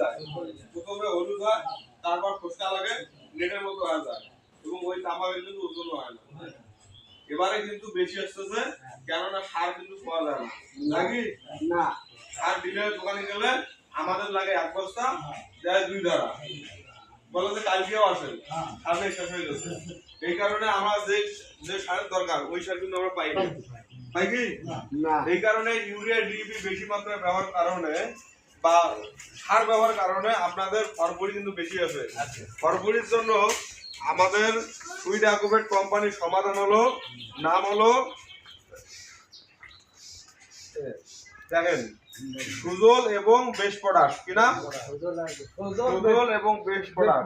যায়। প্রথমে হলুদ হয়, তারপর খোসা লাগে, নেটের মতো হয়ে যায় এবং ওই তামাকের কিন্তু ওজন হয় না। এবারে কিন্তু বেশি আসতেছে, কেননা সার কিন্তু পাওয়া যায় না, নাকি না? সার ডিলার দোকানে গেলে আমাদের লাগে 1 বস্তা, দেয় 2 ধারা, বলে যে কালকেও আসেন, সামনে শেষ হয়ে গেছে। এই কারণে আমরা যে সারের দরকার ওই সার কিন্তু আমরা পাই না, পাই কি না? এই কারণে ইউরিয়া ডিএপি বেশি মাত্রায় ব্যবহার কারণে বা সার ব্যবহার কারণে আপনাদের ফরফরি কিন্তু বেশি আছে। ফরফরির জন্য আমাদের সুইট অ্যাকুবেট কোম্পানির সমাধান হলো, নাম হলো দেখেন সুজল এবং বেশ পটাশ, কি না? সুজল এবং বেশ পটাশ।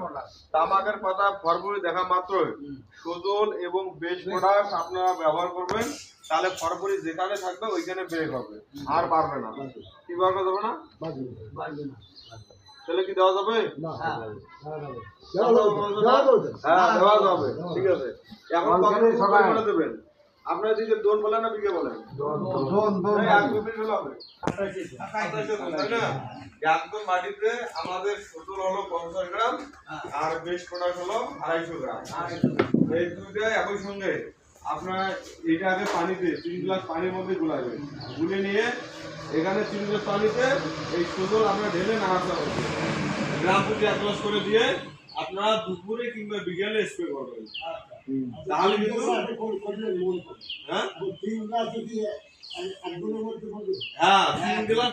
তামাকের পাতা ফরফরি দেখা মাত্রই সুজল এবং বেশ পটাশ আপনারা ব্যবহার করবেন, তাহলে ফরফরি যেখানে থাকবে ওইখানে ব্রেক হবে, আর বাড়বে না। কি বাড়বে যাবে না? তাহলে কি দেওয়া যাবে? হ্যাঁ দেওয়া যাবে, ঠিক আছে। এখন কত দেবেন? আপনারা দিকে দোন বলেন না বিঘে বলেন? দোন 1 বিঘে হবে 28 তাই না? একদম মাটিতে আমাদের সুজল হলো 50 গ্রাম আর বেশ পটাশ হলো 250 গ্রাম। এই দুইটা একই সঙ্গে আপনারা এটা আগে পানিতে 3 গ্লাস পানির মধ্যে গুলাবেন, গুলে নিয়ে এখানে 3 গ্লাস পানিতে এই সুজল আমরা ঢেলে নাড়াতে হবে। গ্রাম প্রতি 1 গ্লাস করে দিয়ে আপনারা দুপুরে কিংবা বিকেলে স্প্রে করবেন, তাহলে কিন্তু হ্যাঁ 3 গ্লাস যদি 1 দিনের মধ্যে হ্যাঁ 3 গ্লাস